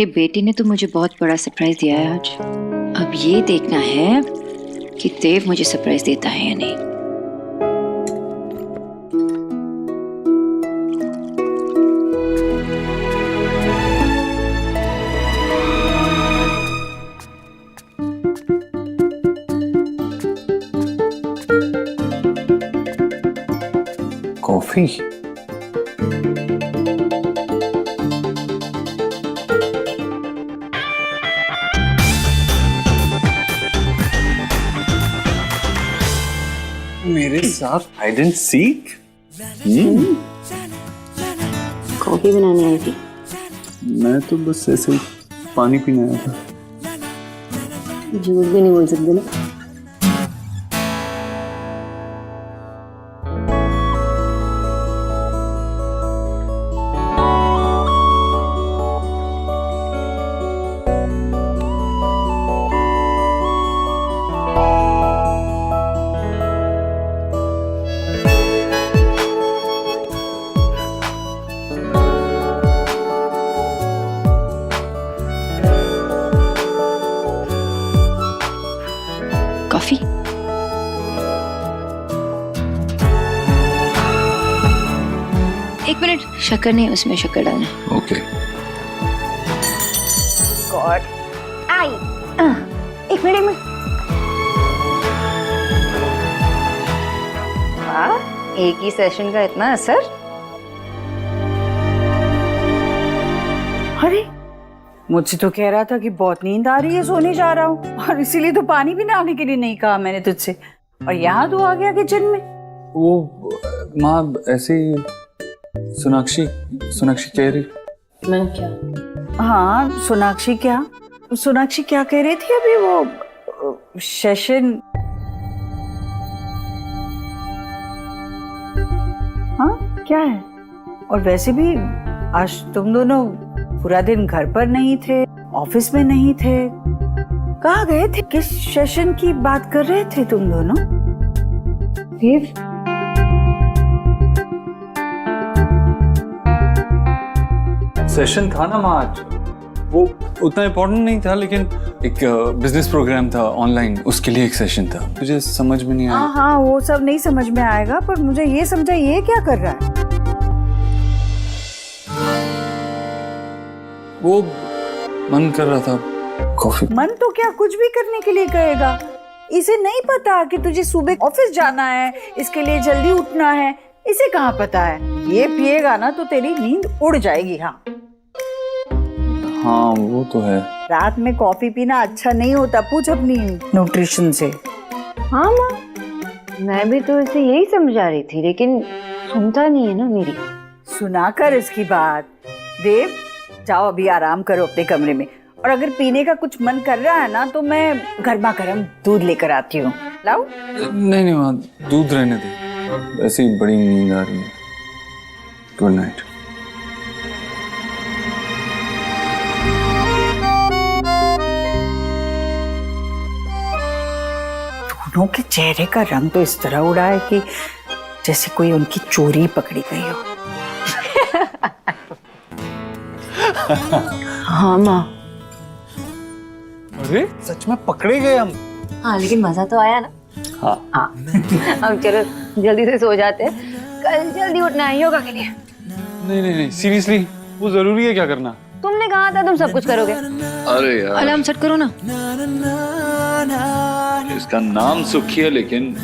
ये बेटी ने तो मुझे बहुत बड़ा सरप्राइज दिया है आज। अब ये देखना है कि देव मुझे सरप्राइज देता है या नहीं। कॉफी? मेरे साथ हाइड एंड सीक? कॉफी बनाने आई थी। मैं तो बस ऐसे ही पानी पीने आया था। झूठ भी नहीं बोल सकते ना। कॉफी? एक मिनट, शक्कर नहीं, उसमें शक्कर डालना। ओके। गॉड, आई एक मिनट। वाह, एक ही सेशन का इतना असर। अरे मुझसे तो कह रहा था कि बहुत नींद आ रही है, सोने जा रहा हूँ, और इसीलिए तो पानी भी लाने के लिए नहीं कहा मैंने तुझसे, और यहाँ तो आ गया किचन में। वो माँ ऐसे ही सोनाक्षी कह रही। मैं क्या? हाँ, सोनाक्षी क्या कह रही थी अभी? वो सेशन। हाँ क्या है? और वैसे भी आज तुम दोनों पूरा दिन घर पर नहीं थे, ऑफिस में नहीं थे, कहाँ गए थे? किस सेशन की बात कर रहे थे तुम दोनों? देव, सेशन था ना माँ आज। वो उतना इम्पोर्टेंट नहीं था, लेकिन एक बिजनेस प्रोग्राम था ऑनलाइन, उसके लिए एक सेशन था। मुझे समझ में नहीं आया। हाँ, वो सब नहीं समझ में आएगा, पर मुझे ये समझा ये क्या कर रहा है? वो मन कर रहा था कॉफी। मन तो क्या कुछ भी करने के लिए कहेगा। इसे नहीं पता कि तुझे सुबह ऑफिस जाना है, इसके लिए जल्दी उठना है, इसे कहाँ पता है? ये पिएगा ना तो तेरी नींद उड़ जाएगी। हाँ वो तो है। रात में कॉफी पीना अच्छा नहीं होता, पूछ अपनी न्यूट्रिशन से। हाँ माँ, मैं भी तो इसे यही समझा रही थी, लेकिन सुनता नहीं है ना मेरी। सुनाकर इसकी बात। देव, जाओ अभी आराम करो अपने कमरे में, और अगर पीने का कुछ मन कर रहा है ना तो मैं गर्मा गर्म दूध लेकर आती हूँ। लाओ? नहीं माँ, दूध रहने दे, ऐसे ही बड़ी नींद आ रही है। Good night. दोनों के चेहरे का रंग तो इस तरह उड़ा है कि जैसे कोई उनकी चोरी पकड़ी गई हो। हाँ माँ। अरे सच में पकड़े गए हम। हाँ, लेकिन मजा तो आया ना। हाँ। अब चलो जल्दी से सो जाते हैं, कल जल्दी उठना है योगा के लिए। नहीं सीरियसली, वो जरूरी है क्या करना? तुमने कहा था तुम सब कुछ करोगे। अरे यार, अलार्म सेट करो ना। इसका नाम सुखी है, लेकिन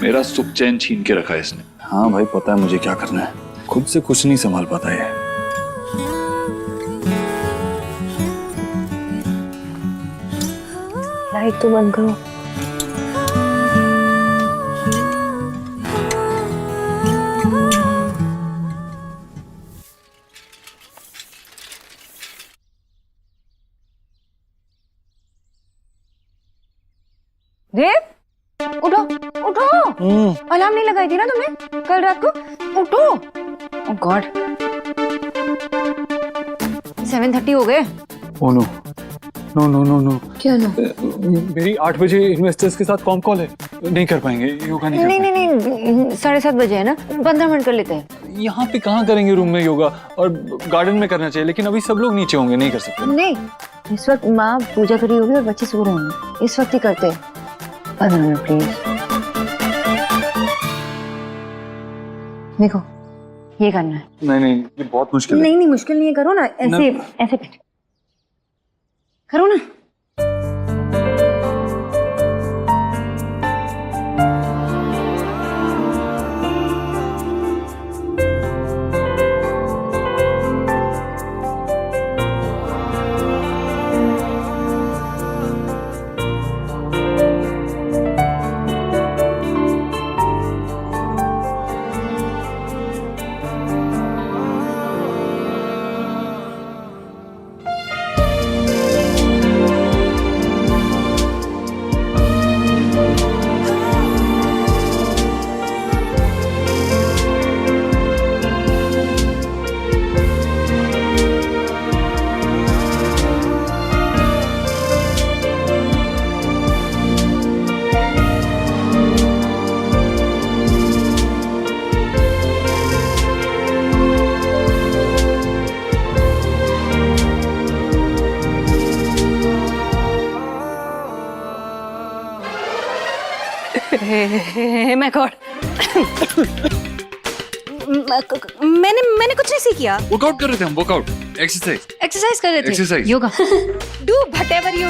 मेरा सुख चैन छीन के रखा है इसने। हाँ भाई, पता है मुझे क्या करना है। खुद से कुछ नहीं संभाल पाता है। लाइट तो बंद करो। देव, उठो उठो। अलार्म नहीं लगाई थी ना तुमने कल रात को? उठो। ओह गॉड, 7:30 हो गए। Oh no no no no no. क्या नो? मेरी 8 बजे इन्वेस्टर्स के साथ कॉम कॉल है, नहीं कर पाएंगे, योगा नहीं कर नहीं 7:30 बजे है ना, 15 मिनट कर लेते हैं। यहाँ पे कहाँ करेंगे रूम में योगा, और गार्डन में करना चाहिए, लेकिन अभी सब लोग नीचे होंगे, नहीं कर सकते। नहीं, इस वक्त माँ पूजा करी होगी और बच्चे सो रहे होंगे, इस वक्त ही करते हैं। 15 मिनट प्लीज। देखो ये करना है। नहीं ये बहुत मुश्किल है। नहीं मुश्किल नहीं है, करो ना ऐसे ऐसे करो ना। मैं गॉड मैंने कुछ नहीं सीखा। वर्कआउट कर रहे थे हम, वर्कआउट, एक्सरसाइज कर रहे थे। Exercise yoga. Do whatever you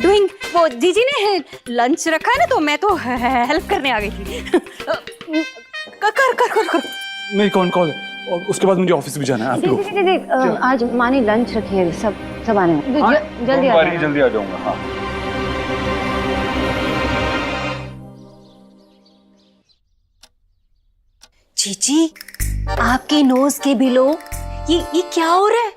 doing. वो जीजी ने लंच रखा है ना, तो मैं तो हेल्प करने आ गई थी। कर मेरी कौन कॉल है, और उसके बाद मुझे ऑफिस भी जाना है। आप लोग दीदी आज माँ ने लंच रखी है, सब आने हैं। जल्दी आ जाना। जल्दी आ जाऊंगा। हाँ जीजी आपके नोज के बिलो ये क्या हो रहा है?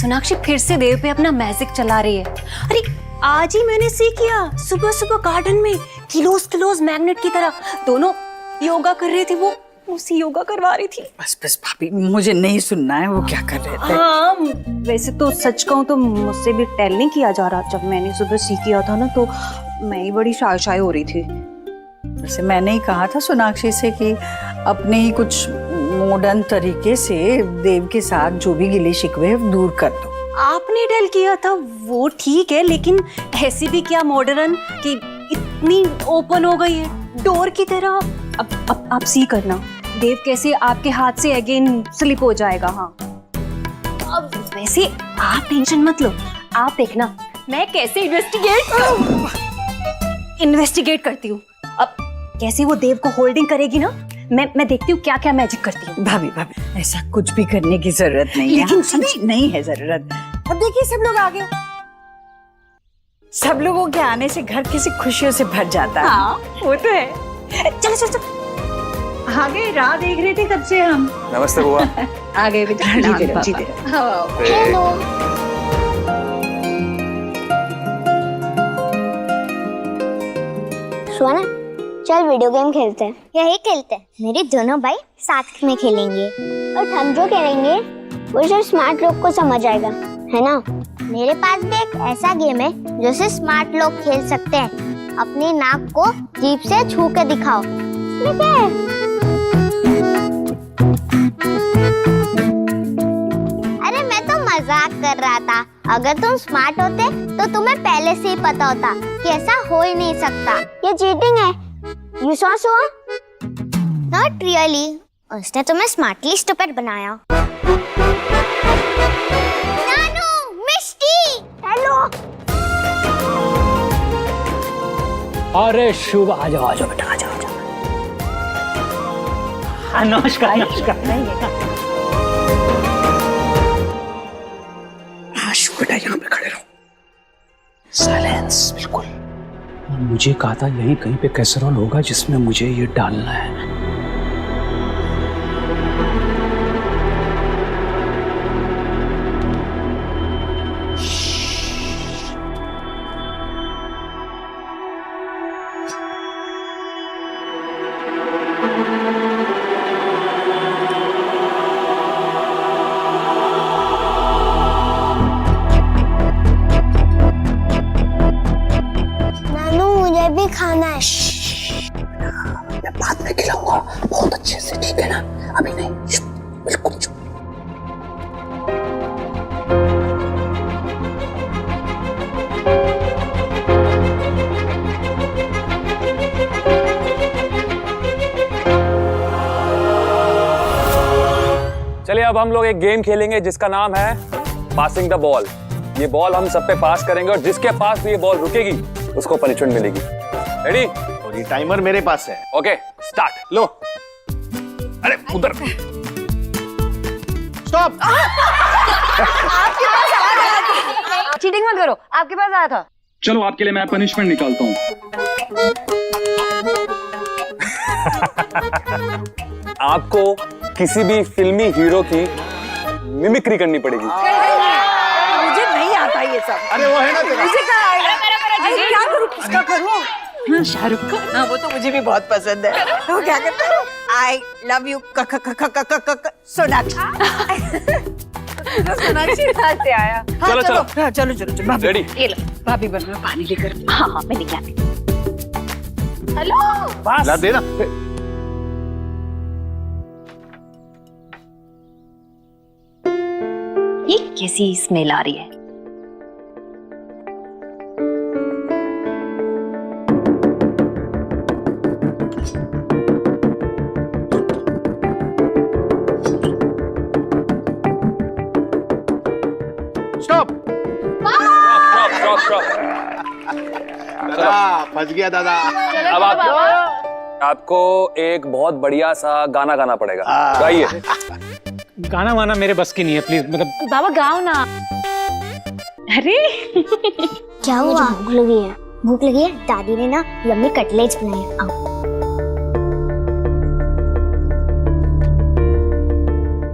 सोनाक्षी फिर से देव पे अपना मैजिक चला रही है। अरे आज ही मैंने सीखा, सुबह सुबह गार्डन में किलोस मैग्नेट की तरह दोनों योगा कर रहे थे। वो उसी योगा करवा रही थी। बस भाभी, मुझे नहीं सुनना है वो क्या कर रहे थे। हाँ वैसे तो सच कहूँ तो मुझसे भी टेल नहीं किया जा रहा। जब मैंने सुबह सीखा था ना, तो मैं ही बड़ी शाय हो रही थी। वैसे मैंने ही कहा था सोनाक्षी से कि अपने ही कुछ मॉडर्न तरीके से देव के साथ जो भी गिले शिकवे दूर कर दो। आपने टेल किया था वो ठीक है, लेकिन ऐसी भी क्या मॉडर्न कि इतनी ओपन हो गई है डोर की तरह। अब आप सी करना, देव कैसे आपके हाथ से अगेन स्लिप हो जाएगा। हाँ अब वैसे आप टेंशन मत लो, आप देखना मैं कैसे इन्वेस्टिगेट करती हूँ। अब कैसे वो देव को होल्डिंग करेगी ना, मैं देखती हूँ क्या क्या मैजिक करती हूँ। भाभी ऐसा कुछ भी करने की जरूरत नहीं है। लेकिन नहीं है जरूरत। अब देखिए सब लोग आ गए। सब लोगों के आने से घर किसी खुशियों से भर जाता है। हाँ वो तो है। चलो आगे राह देख रहे थे कब से हम। नमस्ते बुआ। आ गए बेटा। जीते सुना, चल वीडियो गेम खेलते हैं। यही खेलते हैं। मेरे दोनों भाई साथ में खेलेंगे और हम जो खेलेंगे वो सिर्फ स्मार्ट लोग को समझ आएगा, है ना? मेरे पास भी एक ऐसा गेम है जो सिर्फ स्मार्ट लोग खेल सकते हैं। अपनी नाक को जीभ से छू के दिखाओ। ठीक है? अरे मैं तो मजाक कर रहा था। अगर तुम स्मार्ट होते तो तुम्हें पहले से ही पता होता कि ऐसा हो ही नहीं सकता। ये चीटिंग है। You saw so? Not really. उसने तुम्हें स्मार्टली स्टूपिड बनाया। नानू, मिष्टी, हेलो। अरे शुभ, आ जाओ बेटा, आ जाओ। नमस्कार। शुभ बेटा, यहाँ पे खड़े रहो। साइलेंस, बिल्कुल। मुझे कहा था यहीं कहीं पे कैसरोल होगा जिसमें मुझे ये डालना है। भी खाना है। मैं बाद में खिलाऊंगा बहुत अच्छे से, ठीक है ना? अभी नहीं। अब हम लोग एक गेम खेलेंगे जिसका नाम है पासिंग द बॉल। ये बॉल हम सब पे पास करेंगे और जिसके पास भी ये बॉल रुकेगी उसको पनिशमेंट मिलेगी। रेडी? और ये टाइमर मेरे पास है। Okay start. लो। अरे उधर। स्टॉप। चीटिंग मत करो, आपके पास आया था। चलो आपके लिए मैं पनिशमेंट निकालता हूँ। आपको किसी भी फिल्मी हीरो की मिमिक्री करनी पड़ेगी। मुझे नहीं आता ये सब। अरे वो है ना तेरा। मुझे कहाँ आएगा? अरे क्या करूँ, किसका करूँ? शाहरुख का। हाँ वो तो मुझे भी बहुत पसंद है। तो क्या करते हो? I love you Sonakshi. Sonakshi कहाँ से आया? हाँ, चलो, चलो। हाँ, चलो चलो चलो। भाभी, रेडी? ये लो, भाभी बन रहा पानी लेकर। हाँ हाँ मैं लेके आती हूँ। हेलो। ला दे ना। ये कैसी स्मेल आ रही है? स्टॉप। Stop stop. दादा फंस गया दादा। अब आपको एक बहुत बढ़िया सा गाना गाना पड़ेगा। गाइए। गाना वाना मेरे बस की नहीं है, प्लीज। मतलब बाबा गाओ ना। अरे क्या हुआ? भूख लगी है? भूख लगी है? दादी ने ना यम्मी कटलेट्स बनाए। आओ।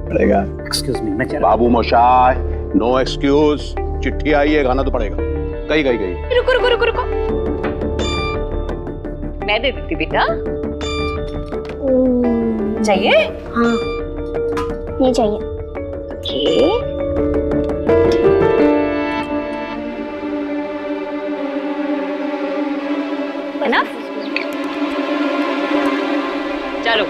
पड़ेगा। एक्सक्यूज मी, मैं बाबू मोशाय, नो एक्सक्यूज। चिट्ठी आई है, गाना तो पड़ेगा। गई। रुको रुको रुको रुको, मैं दे देती बेटा। चाहिए? हाँ नहीं चाहिए। ओके। बना? चलो।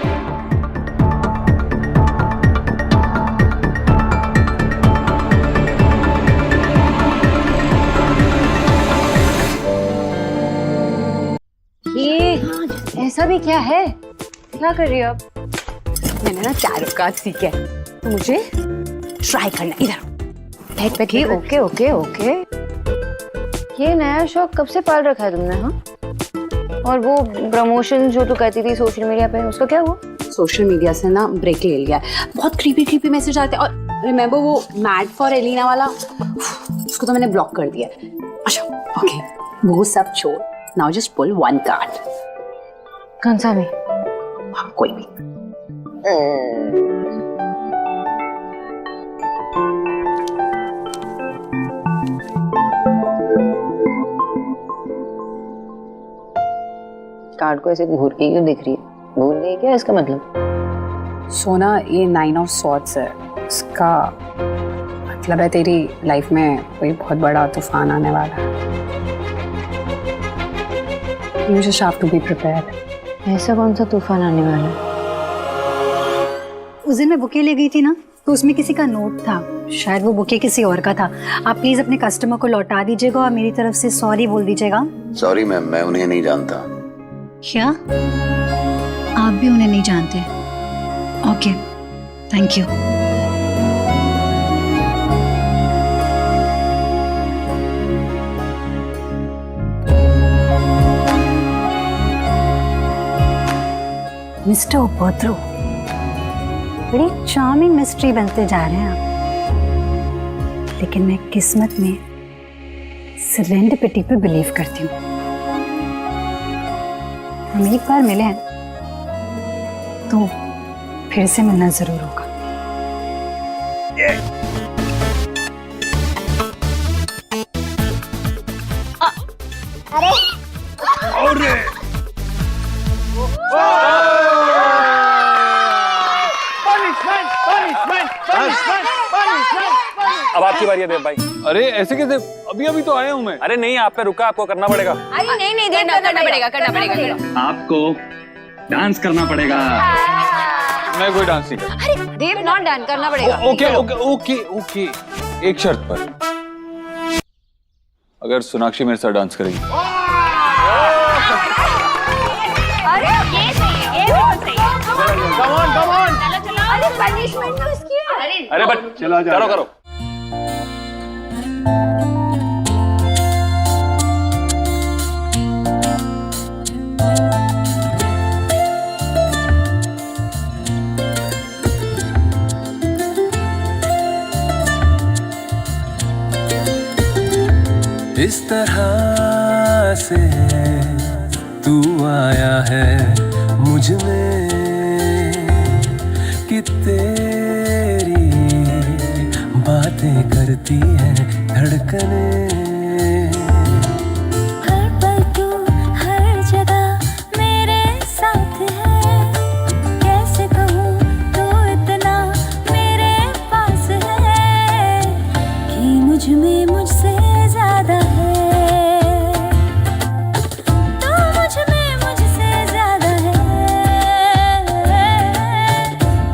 ये ऐसा भी क्या है? क्या कर रही हो आप? मैंने ना चारुकाज सीखा है, तो मुझे ट्राई करना। इधर ओके ओके ओके ओके। ये नया शौक कब से पाल रखा है तुमने? हाँ, और वो प्रमोशन जो तू कहती थी सोशल मीडिया पे, उसका क्या हुआ? सोशल मीडिया से ना ब्रेक ले लिया है। बहुत क्रीपी मैसेज आते हैं। और रिमेंबर वो मैड फॉर एलिना वाला, उसको तो मैंने ब्लॉक कर दिया है। अच्छा ओके, वो सब छोड़, now just pull one card. कौन सा भी? हाँ, कोई भी। कार्ड को ऐसे घूर के क्यों दिख रही है? भूल गई क्या इसका मतलब? सोना, ये 9 ऑफ सॉर्ड्स है। इसका मतलब है तेरी लाइफ में कोई बहुत बड़ा तूफान आने वाला है। You just have to be prepared. ऐसा कौन सा तूफान आने वाला है? उस दिन मैं बुके ले गई थी ना, तो उसमें किसी का नोट था। शायद वो बुके किसी और का था। आप प्लीज अपने कस्टमर को लौटा दीजिएगा और मेरी तरफ से सॉरी बोल दीजिएगा। सॉरी मैम, मैं उन्हें नहीं जानता। क्या आप भी उन्हें नहीं जानते? Okay, thank you. मिस्टर उपद्रो, बड़ी चार्मिंग मिस्ट्री बनते जा रहे हैं आप। लेकिन मैं किस्मत में सेरेंडिपिटी पे बिलीव करती हूँ। हम एक बार मिले हैं तो फिर से मिलना जरूर होगा। अब आपकी बारी है देव भाई। अरे ऐसे कैसे? अभी अभी तो आया हूँ मैं। अरे नहीं, आप पे रुका, आपको करना पड़ेगा। अरे नहीं करना पड़ेगा। आपको डांस करना पड़ेगा। मैं कोई डांस नहीं करता। अरे देव, नॉट डांस करना पड़ेगा। ओके ओके ओके ओके, एक शर्त पर, अगर सोनाक्षी मेरे साथ डांस करेगी। अरे ये सही है, ये बहुत सही है। Come on, come on. अरे पनिशमेंट तो उसकी है। अरे बट चलो करो करो। इस तरह से तू आया है मुझ में कि तेरी बातें करती है धड़कने। हर पल तू हर जगह मेरे साथ है, कैसे कहूँ तू इतना मेरे पास है कि मुझ में मुझसे ज्यादा है। तू मुझ में मुझसे ज्यादा है,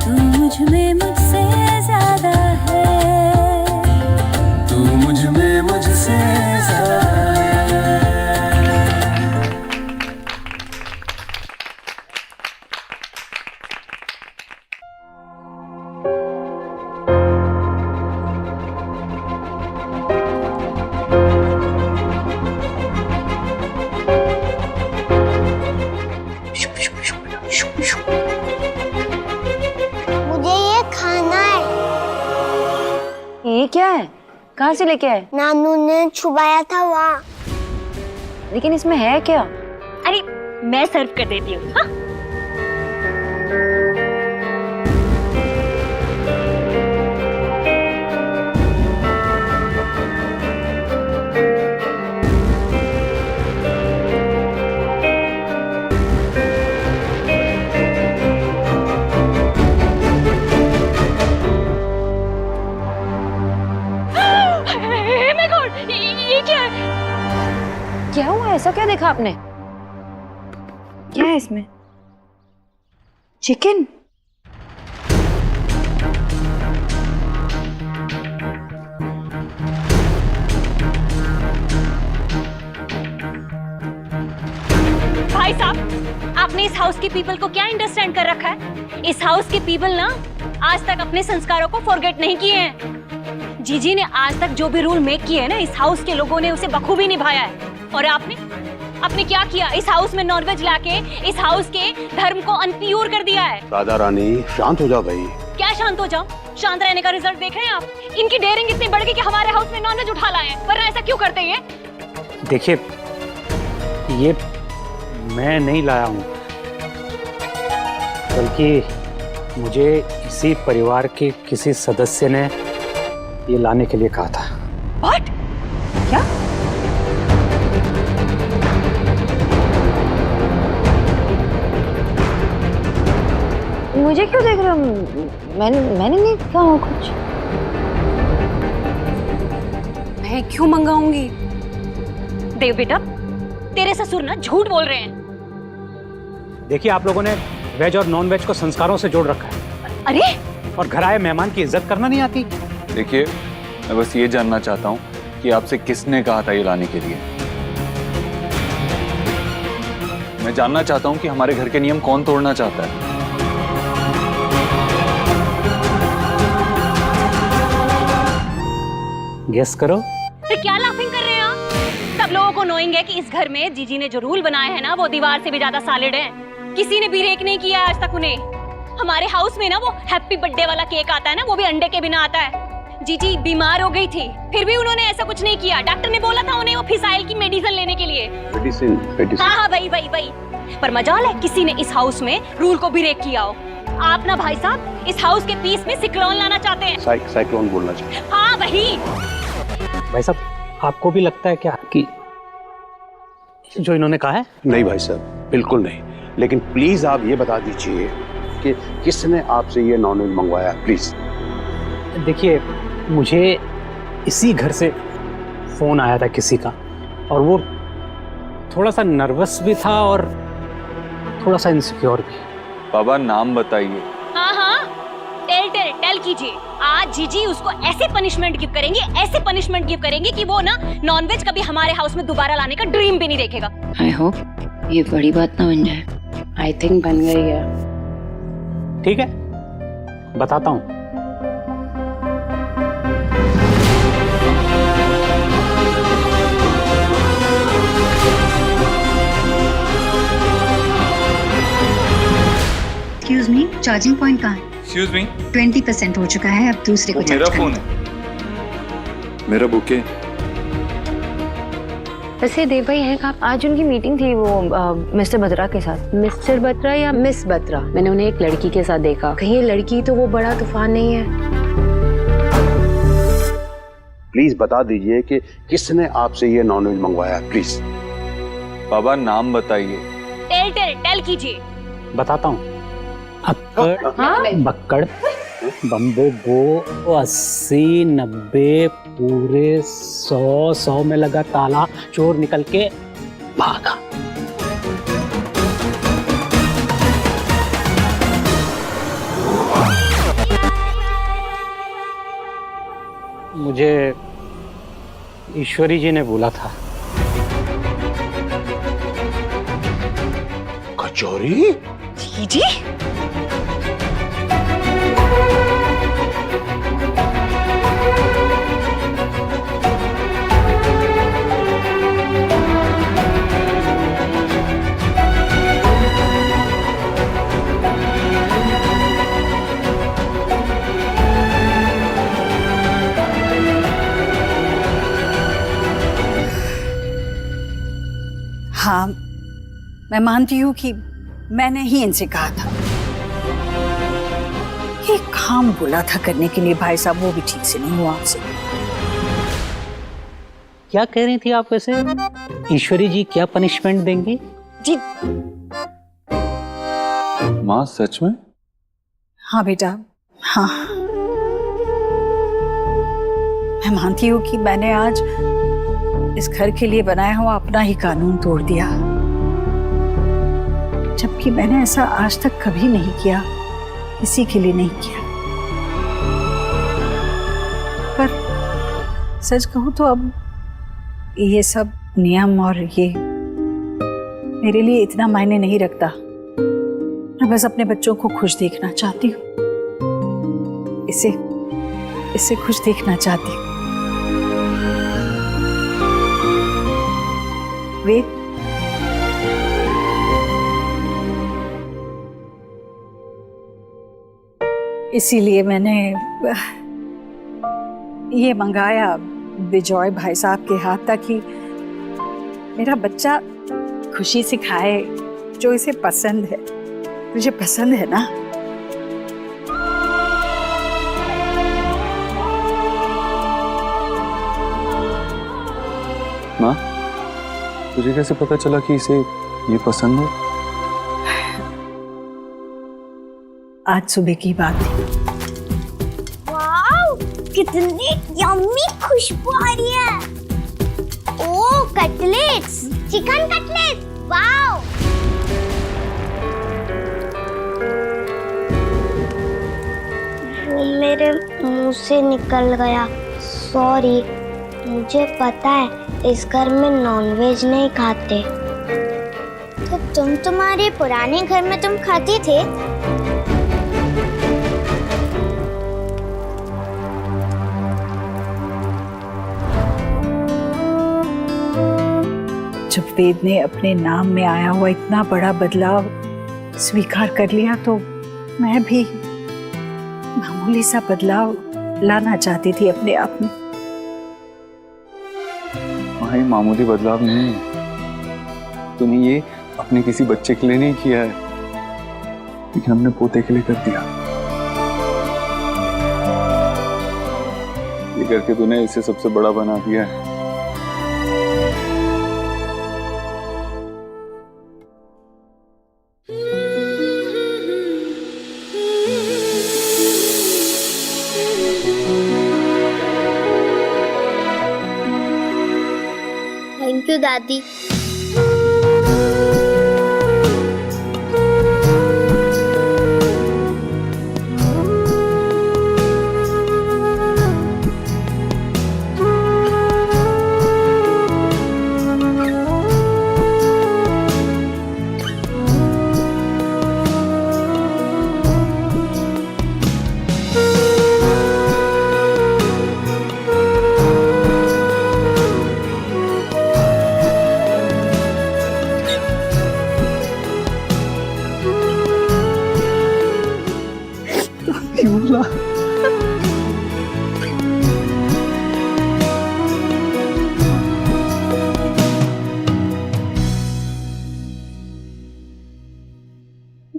तू मुझ में मुझसे ज्यादा है, तू मुझ में मुझसे ज्यादा है। मुझे ये खाना है। ये क्या है? कहाँ से लेके आए? नानू ने छुपाया था वहाँ। लेकिन इसमें है क्या? अरे मैं सर्व कर देती हूँ। हाँ? क्या हुआ? ऐसा क्या देखा आपने? क्या है इसमें? चिकन? भाई साहब, आपने इस हाउस के पीपल को क्या अंडरस्टैंड कर रखा है? इस हाउस के पीपल ना आज तक अपने संस्कारों को फॉरगेट नहीं किए हैं। जीजी ने आज तक जो भी रूल मेक किए हैं ना, इस हाउस के लोगों ने उसे बखूबी निभाया है। और आपने क्या किया? इस हाउस में नॉनवेज लाके इस हाउस के धर्म को अनप्योर कर दिया है। राधा रानी शांत हो जाओ भाई। क्या शांत हो जाओ? शांत रहने का रिजल्ट देख रहे हैं आप? इनकी डेयरिंग इतनी बढ़ गई कि हमारे हाउस में नॉनवेज उठा लाए हैं। वरना ऐसा क्यों करते हैं? देखिए, ये मैं नहीं लाया हूँ, बल्कि मुझे इसी परिवार के किसी सदस्य ने ये लाने के लिए कहा था। What? क्या? मुझे क्यों देख रहे हो? मैंने नहीं कहा कुछ। मैं क्यों मंगाऊंगी? देव बेटा, तेरे ससुर ना झूठ बोल रहे हैं। देखिए, आप लोगों ने वेज और नॉन वेज को संस्कारों से जोड़ रखा है। अरे, और घर आए मेहमान की इज्जत करना नहीं आती। देखिए, मैं बस ये जानना चाहता हूँ कि आपसे किसने कहा था ये लाने के लिए। मैं जानना चाहता हूँ कि हमारे घर के नियम कौन तोड़ना चाहता है। गेस करो। फिर क्या लाफिंग कर रहे हैं आप? सब लोगों को नोइंग है कि इस घर में जीजी ने जो रूल बनाए हैं ना, वो दीवार से भी ज्यादा सॉलिड है। किसी ने भी ब्रेक नहीं किया आज तक उन्हें। हमारे हाउस में ना वो हैप्पी बर्थडे वाला केक आता है ना, वो भी अंडे के बिना आता है। जीजी बीमार हो गई थी, फिर भी उन्होंने ऐसा कुछ नहीं किया। डॉक्टर ने बोला था उन्हें वो फिसाइल की मेडिसिन लेने के लिए। मेडिसिन। हाँ, वही। पर मजाल है किसी ने इस हाउस में रूल को ब्रेक किया हो। आप ना भाई साहब इस हाउस के पीस में सिक्लोन लाना चाहते हैं। साइक्लोन बोलना चाहिए। हाँ, वही। भाई साहब, आपको भी लगता है क्या कि जो इन्होंने कहा है? नहीं भाई साहब, बिल्कुल नहीं। लेकिन प्लीज आप ये बता दीजिए कि किसने आपसे ये नॉनवेज मंगवाया, प्लीज। देखिए, मुझे इसी घर से फोन आया था किसी का, और वो थोड़ा सा नर्वस भी था और थोड़ा सा इनसिक्योर भी। बाबा, नाम बताइए। हाँ, टेल कीजिए। आज जीजी उसको ऐसे पनिशमेंट गिव करेंगे कि वो ना नॉनवेज कभी हमारे हाउस में दोबारा लाने का ड्रीम भी नहीं देखेगा। आई होप ये बड़ी बात ना बन जाए। आई थिंक बन गई है। ठीक है, बताता हूँ। चार्जिंग पॉइंट कहाँ है? एक्सक्यूज मी, 20% हो चुका है, अब दूसरे वो को मेरा चार्ज फोन करना। है, मेरा बुके। वैसे देव भाई हैं कहाँ? आज उनकी मीटिंग थी वो मिस्टर बत्रा के साथ। मिस्टर बत्रा या मिस बत्रा? मैंने उन्हें एक लड़की के साथ देखा। कहीं ये लड़की तो वो बड़ा तूफान नहीं है? प्लीज बता दीजिए कि किसने आपसे ये नॉनवेज मंगवाया, प्लीज। बाबा नाम बताइए। टेल कीजिए। बताता हूँ। अक्कड़, बक्कड़, बम्बो गो, 80, 90, पूरे 100 में लगा ताला, चोर निकल के भागा। मुझे ईश्वरी जी ने बोला था। कचौरी? जी हाँ, मैं मानती हूँ कि मैंने ही इनसे कहा था। ये काम बोला था करने के लिए भाई साहब, वो भी ठीक से नहीं हुआ आपसे। क्या कह रही थी आप वैसे? ईश्वरी जी क्या पनिशमेंट देंगी? जी माँ सच में? हाँ बेटा, हाँ। मैं मानती हूँ कि मैंने आज इस घर के लिए बनाया हुआ अपना ही कानून तोड़ दिया, जबकि मैंने ऐसा आज तक कभी नहीं किया, किसी के लिए नहीं किया। पर सच कहूं तो अब ये सब नियम और ये मेरे लिए इतना मायने नहीं रखता। मैं बस अपने बच्चों को खुश देखना चाहती हूँ, इसे खुश देखना चाहती हूँ। वेद, इसीलिए मैंने ये मंगाया बिजॉय भाई साहब के हाथ, ताकि मेरा बच्चा खुशी से खाए जो इसे पसंद है। मुझे पसंद है ना। माँ, तुझे कैसे पता चला कि इसे ये पसंद है? आज सुबह की बात थी। वाओ, कितनी यम्मी खुशबू आ रही है। ओह, कटलेट्स, चिकन कटलेट्स, वाओ। वो मेरे मुंह से निकल गया, सॉरी। मुझे पता है इस घर में नॉनवेज नहीं खाते। तो तुम्हारे पुराने घर में तुम खाते थे? जब वेद ने अपने नाम में आया हुआ इतना बड़ा बदलाव स्वीकार कर लिया, तो मैं भी मामूली सा बदलाव लाना चाहती थी अपने आप में। ये मामूली बदलाव नहीं है। तूने ये अपने किसी बच्चे के लिए नहीं किया है, लेकिन हमने पोते के लिए कर दिया। ये करके तूने इसे सबसे बड़ा बना दिया है। थैंक यू दादी।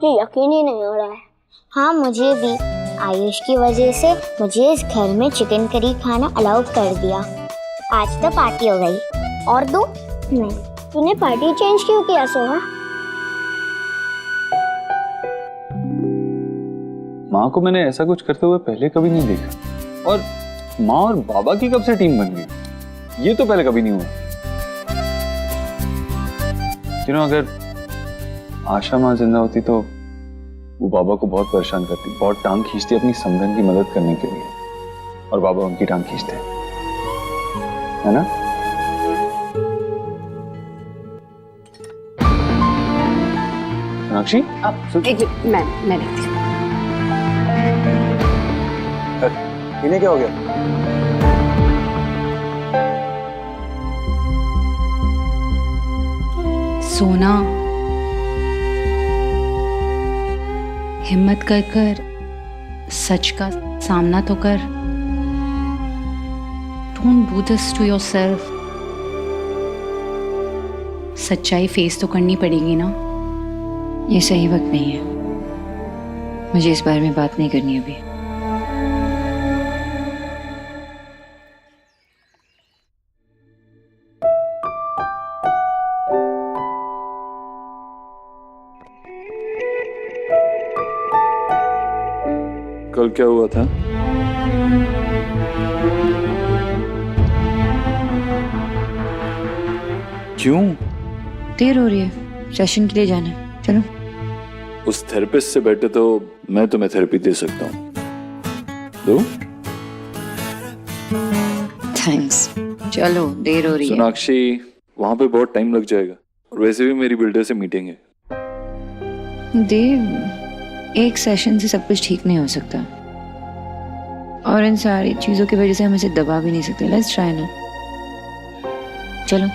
मुझे यकीन ही नहीं हो रहा है। हाँ मुझे भी। आयुष की वजह से मुझे इस घर में चिकन करी खाना अलाउ कर दिया। आज तो पार्टी हो गई। और दो? नहीं। तूने पार्टी चेंज क्यों किया सोहा? माँ को मैंने ऐसा कुछ करते हुए पहले कभी नहीं देखा, और माँ और बाबा की कब से टीम बन गई, ये तो पहले कभी नहीं हुआ। अगर आशा माँ जिंदा होती तो वो बाबा को बहुत परेशान करती, बहुत टांग खींचती अपनी समधन की मदद करने के लिए, और बाबा उनकी टांग खींचते, है ना? सोनाक्षी, मैं देखती हूँ। इन्हें क्या हो गया? सोना, हिम्मत कर सच का सामना तो कर। Don't do this to yourself. सच्चाई फेस तो करनी पड़ेगी ना। ये सही वक्त नहीं है, मुझे इस बारे में बात नहीं करनी अभी। कल क्या हुआ था? क्यों? देर हो रही है, सेशन के लिए जाना है, चलो। उस थेरेपिस्ट से बेटर तो मैं तुम्हें थेरेपी दे सकता हूँ। दो? थैंक्स, चलो देर हो रही है। सोनाक्षी, वहां पे बहुत टाइम लग जाएगा, और वैसे भी मेरी बिल्डर से मीटिंग है। देव, एक सेशन से सब कुछ ठीक नहीं हो सकता, और इन सारी चीजों की वजह से हम इसे दबा भी नहीं सकते। लेट्स ट्राई ना, चलो।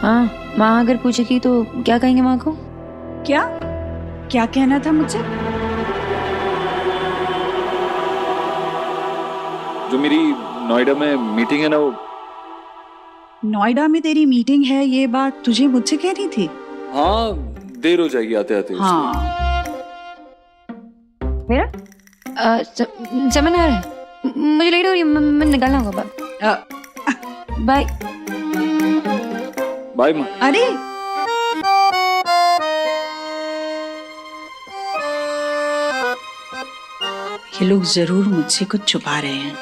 हाँ, माँ अगर पूछेगी तो क्या कहेंगे माँ को? क्या क्या कहना था मुझसे? जो मेरी नोएडा में मीटिंग है ना, वो नोएडा में तेरी मीटिंग है, ये बात तुझे मुझसे कहनी थी? हाँ, देर हो जाएगी आते आते। हाँ। मेरा समझ आ रहा है, मुझे लेट हो रही है, मैं निकलना होगा। बाय बाय माँ। अरे ये लोग जरूर मुझसे कुछ छुपा रहे हैं,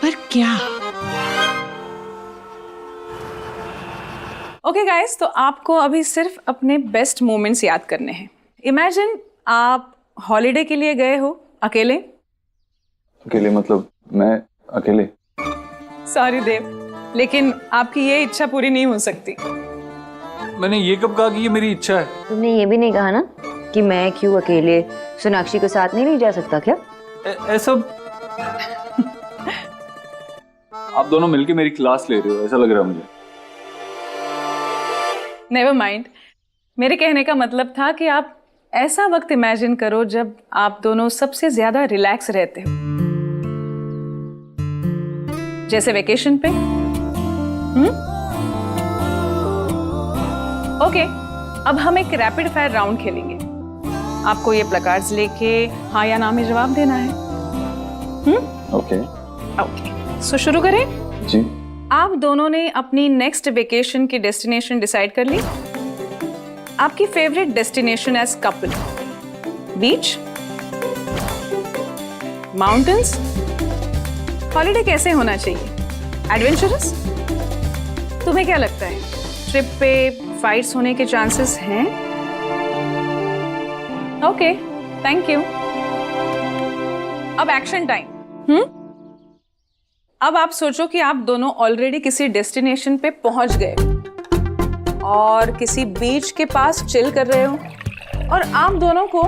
पर क्या? ओके गाइस, तो आपको अभी सिर्फ अपने बेस्ट मोमेंट्स याद करने हैं। इमेजिन आप हॉलिडे के लिए गए हो अकेले। अकेले मतलब मैं अकेले? सॉरी देव, लेकिन आपकी ये इच्छा पूरी नहीं हो सकती। मैंने ये कब कहा कि ये मेरी इच्छा है? तुमने ये भी नहीं कहा ना कि मैं क्यों अकेले सोनाक्षी को साथ नहीं ले जा सकता क्या? ऐसा आप दोनों मिलके मेरी क्लास ले रहे हो, ऐसा लग रहा है मुझे। नेवर माइंड, मेरे कहने का मतलब था कि आप ऐसा वक्त इमेजिन करो जब आप दोनों सबसे ज्यादा रिलैक्स रहते हो, जैसे वेकेशन पे। ओके, अब हम एक रैपिड फायर राउंड खेलेंगे। आपको ये प्लकार्ड्स लेके हाँ या ना में जवाब देना है। ओके ओके, सो शुरू करें? जी। आप दोनों ने अपनी नेक्स्ट वेकेशन की डेस्टिनेशन डिसाइड कर ली? आपकी फेवरेट डेस्टिनेशन एज कपल? बीच, माउंटेन्स? हॉलिडे कैसे होना चाहिए? एडवेंचरस? तुम्हें क्या लगता है, ट्रिप पे फाइट्स होने के चांसेस हैं? Okay, thank you. अब एक्शन टाइम। अब आप सोचो कि आप दोनों ऑलरेडी किसी डेस्टिनेशन पे पहुंच गए और किसी बीच के पास चिल कर रहे हो, और आप दोनों को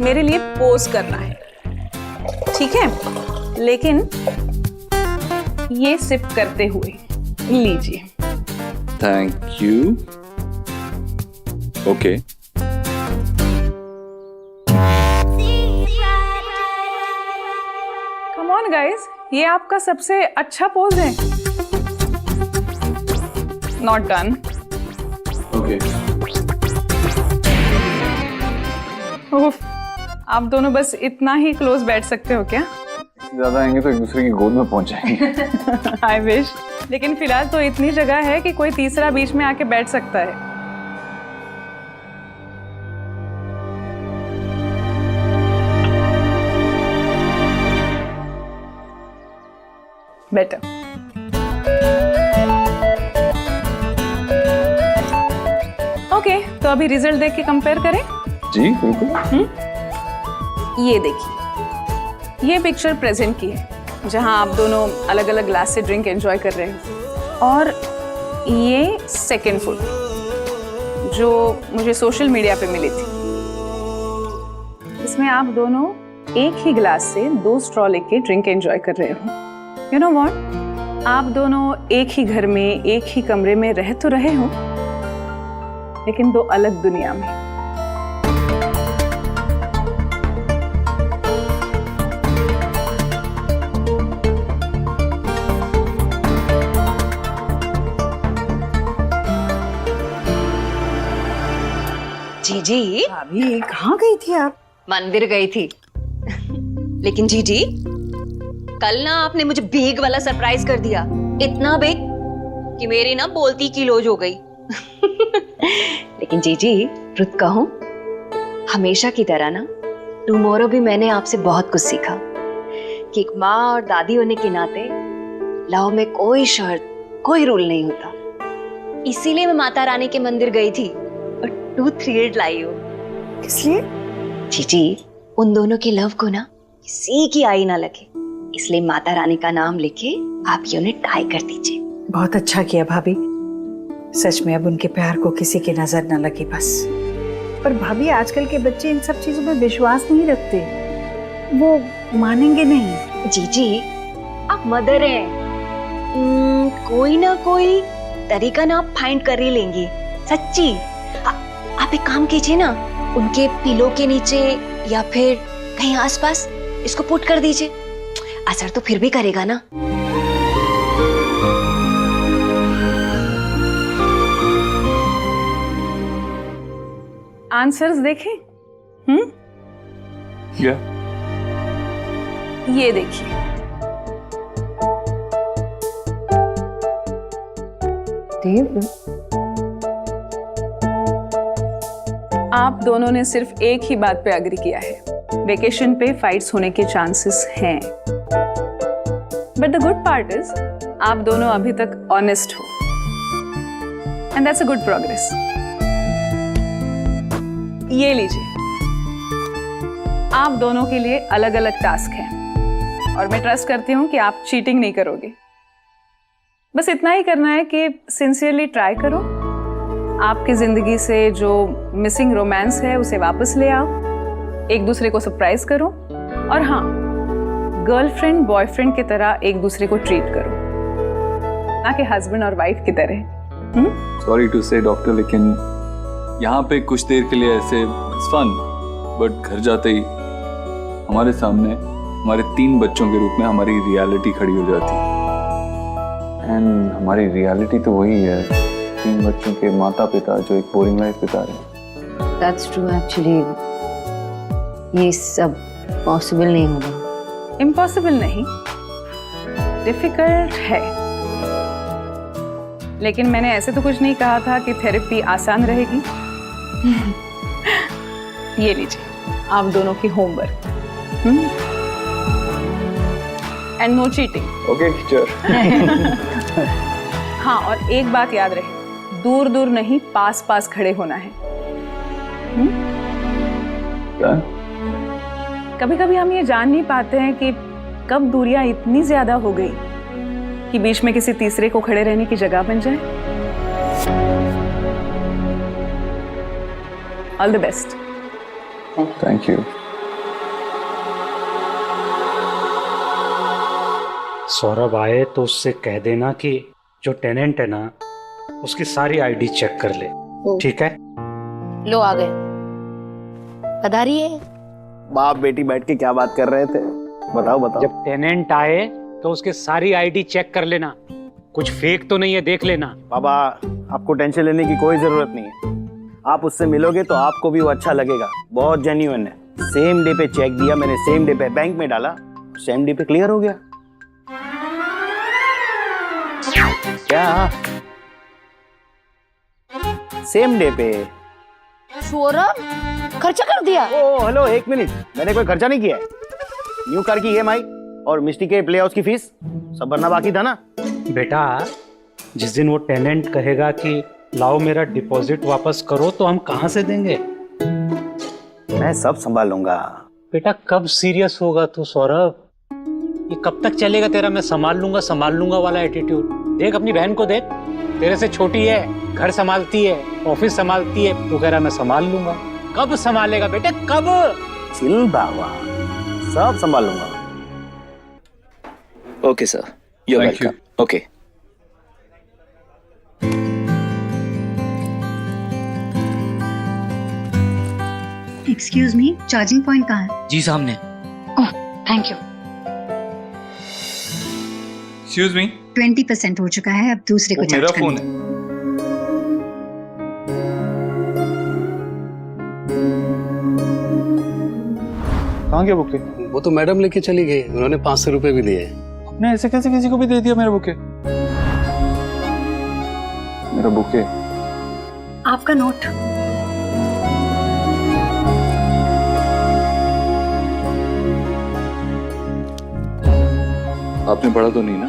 मेरे लिए पोज करना है, ठीक है? लेकिन ये सिप करते हुए। लीजिए। Thank you. Okay. Come on guys, ये आपका सबसे अच्छा पोज है। Not done. ओके। उफ, आप दोनों बस इतना ही क्लोज बैठ सकते हो क्या? ज्यादा आएंगे तो एक दूसरे की गोद में पहुंच जाएंगे। आई विश, लेकिन फिलहाल तो इतनी जगह है कि कोई तीसरा बीच में आके बैठ सकता है। बेटर। ओके, तो अभी रिजल्ट देख के कंपेयर करें। जी बिल्कुल। ये देखिए, ये पिक्चर प्रेजेंट की है जहां आप दोनों अलग अलग ग्लास से ड्रिंक एंजॉय कर रहे हैं, और ये सेकेंड फोटो जो मुझे सोशल मीडिया पे मिली थी। इसमें आप दोनों एक ही ग्लास से 2 स्ट्रॉ लेके ड्रिंक एंजॉय कर रहे हो। यू नो व्हाट, आप दोनों एक ही घर में एक ही कमरे में रह तो रहे हो, लेकिन 2 अलग दुनिया में। जीजी, अभी कहाँ गई थी आप? मंदिर गई थी। लेकिन जीजी, कल ना आपने मुझे बेग वाला सरप्राइज कर दिया, इतना बेग कि मेरी ना बोलती की लोज हो गई। लेकिन जीजी, रुत कहूं, हमेशा की तरह ना टुमारो भी मैंने आपसे बहुत कुछ सीखा कि एक माँ और दादी होने के नाते लव में कोई शर्त, कोई रूल नहीं होता। इसीलिए मैं माता रानी के मंदिर गई थी और 2 3 लाई हूँ। इसलिए? जीजी, उन दोनों के लव को ना किसी की आई ना लगे, इसलिए माता रानी का नाम लेके आप ये उन्हें टाई कर दीजिए। बहुत अच्छा किया भाभी, सच में अब उनके प्यार को किसी की नजर न लगी बस। पर भाभी, आजकल के बच्चे इन सब चीजों में विश्वास नहीं रखते, वो मानेंगे नहीं। जीजी, आप मदर हैं, कोई ना कोई तरीका ना आप फाइंड कर ही लेंगी, सच्ची। आप एक काम कीजिए ना, उनके पिलो के नीचे या फिर कहीं आसपास इसको पुट कर दीजिए, असर तो फिर भी करेगा ना। आंसर्स देखें? क्या? ये देखिए, देव, आप दोनों ने सिर्फ एक ही बात पे एग्री किया है, वेकेशन पे फाइट्स होने के चांसेस हैं। But the good part is आप दोनों अभी तक ऑनेस्ट हो, and that's a good progress. ये लीजिए, आप दोनों के लिए अलग अलग टास्क हैं, और मैं ट्रस्ट करती हूँ कि आप चीटिंग नहीं करोगे। बस इतना ही करना है कि सिंसियरली ट्राई करो, आपकी जिंदगी से जो मिसिंग रोमांस है उसे वापस ले आओ, एक दूसरे को सरप्राइज करो, और हाँ, गर्लफ्रेंड बॉयफ्रेंड की तरह एक दूसरे को ट्रीट करो, ना कि हस्बैंड और वाइफ की तरह। सॉरी टू से डॉक्टर, लेकिन यहाँ पे कुछ देर के लिए ऐसे इट्स फन, बट घर जाते ही हमारे सामने हमारे 3 बच्चों के रूप में हमारी रियलिटी खड़ी हो जाती है। एंड हमारी रियलिटी तो वही है, 3 बच्चों के माता पिता जो एक बोरिंग लाइफ बिता रहे हैं। दैट्स ट्रू एक्चुअली, ये सब पॉसिबल नहीं होगा। इम्पॉसिबल नहीं, डिफिकल्ट है, लेकिन मैंने ऐसे तो कुछ नहीं कहा था कि थेरेपी आसान रहेगी। ये लीजिए, आप दोनों की homework, and no cheating. Okay teacher. हाँ, और एक बात याद रहे, दूर दूर नहीं, पास पास खड़े होना है। क्या? कभी कभी हम ये जान नहीं पाते हैं कि कब दूरियां इतनी ज्यादा हो गई कि बीच में किसी तीसरे को खड़े रहने की जगह बन जाए। All the best. Thank you. Saurabh आए तो उससे कह देना कि जो टेनेंट है ना, उसकी सारी आईडी चेक कर ले, ठीक है? लो आ गए, पधारिए। बाप बेटी बैठ के क्या बात कर रहे थे, बताओ बताओ। जब टेनेंट आए तो उसके सारी आईडी चेक कर लेना, कुछ फेक तो नहीं है, देख लेना। बाबा, आपको टेंशन लेने की कोई जरूरत नहीं है, आप उससे मिलोगे तो आपको भी वो अच्छा लगेगा, बहुत जेन्युइन है। सेम डे पे चेक दिया मैंने, सेम डे पे बैंक में डाला, सेम डे पे क्लियर हो गया। क्या? सेम डे पे। सौरभ, खर्चा कर दिया? ओ हेलो, एक मिनट, मैंने कोई खर्चा नहीं किया है। न्यू कार की EMI और मिस्टी के प्ले हाउस की फीस सब भरना बाकी था ना। बेटा, जिस दिन वो टेनेंट कहेगा कि लाओ मेरा डिपॉजिट वापस करो, तो हम कहाँ से देंगे? मैं सब संभाल लूंगा। बेटा, कब सीरियस होगा तू सौरभ? ये कब तक चलेगा तेरा मैं संभाल लूंगा वाला एटीट्यूड? देख अपनी बहन को देख, तेरे से छोटी है, घर संभालती है, ऑफिस संभालती है, तू कह रहा मैं संभाल लूंगा। कब संभालेगा बेटे, कब? चिल बाबा, सब संभाल लूंगा। Okay sir, you are welcome. Okay. Excuse me, charging point कहाँ है? जी सामने। Oh, thank you. Excuse me, 20% हो चुका है, अब दूसरे को मेरा चार्ज फोन करना है। कहाँ गया बुके? वो तो मैडम लेके चली गई, उन्होंने 500 रुपए भी दिए। आपने ऐसे कैसे किसी को भी दे दिया मेरा बुके? मेरा बुके। आपका नोट। आपने पढ़ा तो नहीं ना?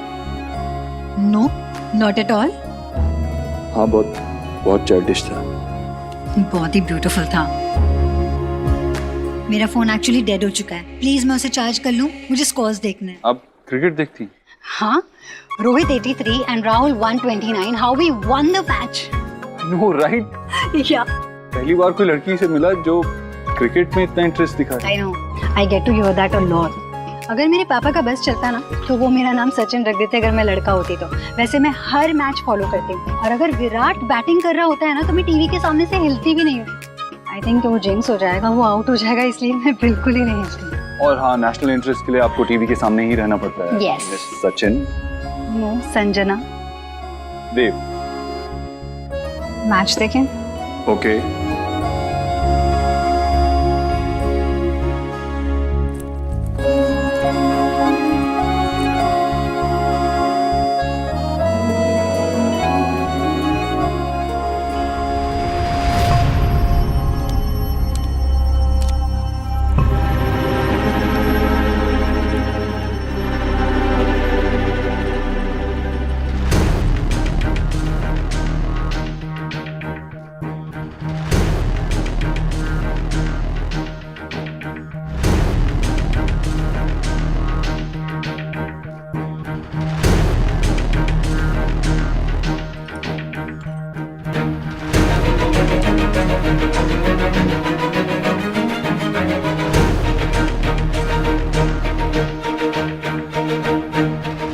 No, not at all. हाँ, बहुत चाइल्डिश था। बहुत ही ब्यूटीफुल था। मेरा फोन एक्चुअली डेड हो चुका है, प्लीज मैं उसे चार्ज कर लूं, मुझे स्कोर्स देखने हैं। आप क्रिकेट देखती? हाँ, Rohit 83 and Rahul 129, how we won the match. No right. या पहली बार कोई लड़की से मिला जो क्रिकेट में इतना इंटरेस्ट दिखा रही। I know, I get to hear that a lot. अगर मेरे पापा का बस चलता ना तो वो मेरा नाम सचिन रख देते अगर मैं लड़का होती तो। वैसे मैं हर मैच फॉलो करती हूँ, और अगर विराट बैटिंग कर रहा होता है ना तो मैं टीवी के सामने से हिलती भी नहीं हूँ। आई थिंक वो जिंक्स हो जाएगा, वो आउट हो जाएगा, इसलिए मैं बिल्कुल ही नहीं हिलती। और हाँ, नेशनल इंटरेस्ट के लिए आपको टीवी के सामने ही रहना पड़ता है। Yes. Miss Sachin. No, Sanjana. Dev. Match देखें? ओके।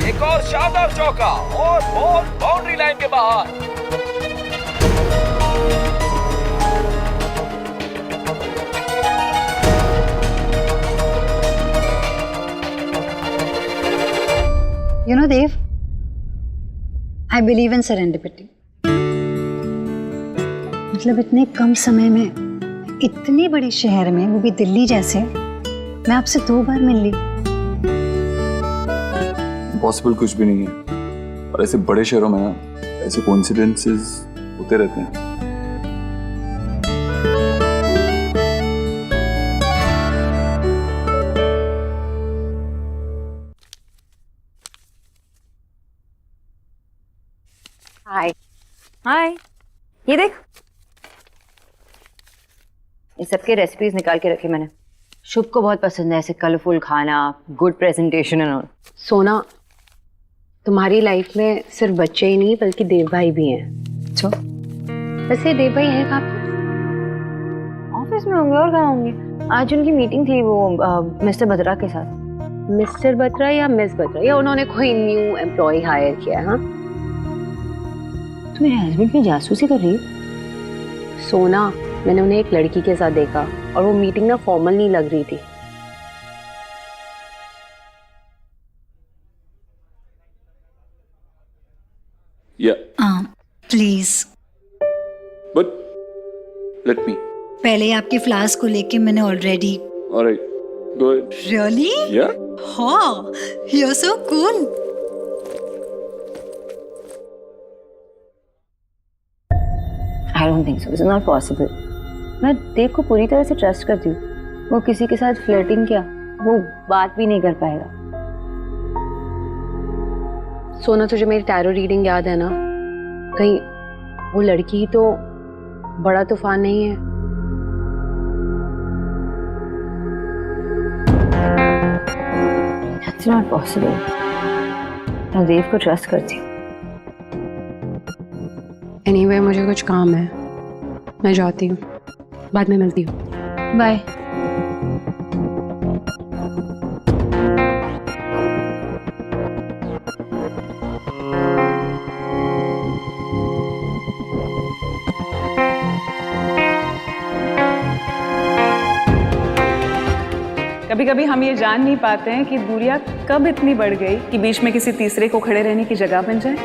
एक और शानदार चौका और बॉल बाउंड्री लाइन के बाहर। You know, Dev, I believe in serendipity. मतलब इतने कम समय में इतनी बड़ी शहर में, वो भी दिल्ली जैसे, मैं आपसे 2 बार मिल ली। पॉसिबल कुछ भी नहीं है, और ऐसे बड़े शहरों में ना ऐसे कोइंसिडेंसेस होते रहते हैं। हाय। हाय, ये देख, ये सबके रेसिपीज निकाल के रखे मैंने। शुभ को बहुत पसंद है ऐसे कलरफुल खाना, गुड प्रेजेंटेशन एंड ऑल। सोना, तुम्हारी लाइफ में सिर्फ बच्चे ही नहीं बल्कि देव भाई भी हैं। तो वैसे देव भाई हैं कहाँ पे? ऑफिस में होंगे और कहाँ होंगे। आज उनकी मीटिंग थी वो मिस्टर बत्रा के साथ। मिस्टर बत्रा या मिस बत्रा, या उन्होंने कोई न्यू एम्प्लॉय हायर किया है? हाँ, तो मेरे हस्बैंड की जासूसी कर रही है? सोना, मैंने उन्हें एक लड़की के साथ देखा और वो मीटिंग ना फॉर्मल नहीं लग रही थी। या प्लीज। But let me. पहले आपके फ्लास्क को लेके मैंने already alright, go ahead. Really yeah हाँ you are so cool. I don't think so, it's not possible. मैं देव को पूरी तरह से ट्रस्ट करती हूँ। वो किसी के साथ फ्लर्टिंग क्या, वो बात भी नहीं कर पाएगा। सोना, तुझे मेरी टैरो रीडिंग याद है ना? कहीं वो लड़की ही तो बड़ा तूफान नहीं है? It's not possible. मैं देव को ट्रस्ट करती हूँ। एनीवे, मुझे कुछ काम है, मैं जाती हूँ, बाद में मिलती हूँ। बाय। कभी कभी हम ये जान नहीं पाते हैं कि दूरियां कब इतनी बढ़ गई कि बीच में किसी तीसरे को खड़े रहने की जगह बन जाए।